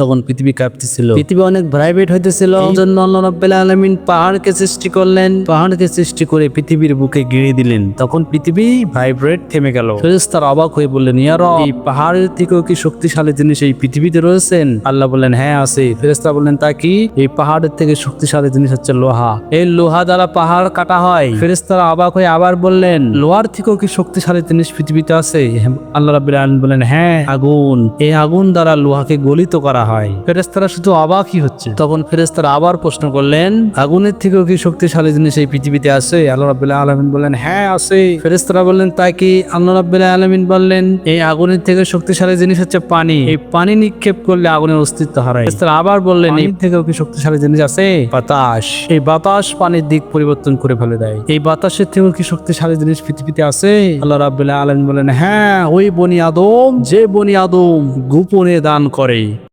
তখন পৃথিবী কাঁপতেছিল, পৃথিবী অনেক ভাইব্রেট হইতেছিল। এই জন্য আল্লাহ রাব্বুল আলামিন পাহাড়কে সৃষ্টি করলেন, পাহাড়কে সৃষ্টি করে পৃথিবীর বুকে গিরে দিলেন। তখন পৃথিবী ভাইব্রেট থেমে গেল। ফেরেশতারা অবাক হয়ে বললেন, ইয়া রব, এই পাহাড়ের থেকেও কি শক্তিশালী জিনিস এই পৃথিবীতে রয়েছেন? আল্লাহ বললেন, হ্যাঁ আছে। ফেরেশতারা বললেন, তা কি? এই পাহাড়ের থেকে শক্তিশালী জিনিস হচ্ছে লোহা। এই লোহা দ্বারা পাহাড় কাটা হয়। ফেরেশতারা অবাক হয়ে আবার বললেন, লোহার থেকেও কি শক্তিশালী জিনিস পৃথিবীতে আছে? আল্লাহ রাব্বুল আলামিন বলেন, হ্যাঁ আগুন। এই আগুন দ্বারা লোহাকে গলিত করা হয়। ফেরেশতারা শুধু অবাকই হচ্ছে। তখন ফেরেশতারা আবার প্রশ্ন করলেন, আগুনের থেকেও কি শক্তিশালী জিনিস এই পৃথিবীতে আছে? আল্লাহ রাব্বুল আলামিন বললেন, হ্যাঁ আছে। ফেরেশতারা বললেন, তাই কি? আল্লাহ রাব্বুল আলামিন বললেন, এই আগুনের থেকে শক্তিশালী জিনিস হচ্ছে পানি। এই পানি নিক্ষেপ করলে আগুনের অস্তিত্ব হারায়। ফেরেশতারা আবার বললেন, এই থেকেও কি শক্তিশালী জিনিস আছে? বাতাস। এই বাতাস পানির দিক পরিবর্তন করে ফেলে দেয়। এই বাতাসের থেকেও কি শক্তিশালী জিনিস পৃথিবীতে আছে? আল্লাহ রাব্বুল আলামিন বলেন, হ্যাঁ ওই বনি আদম, যে বনি আদম গোপনে দান করে।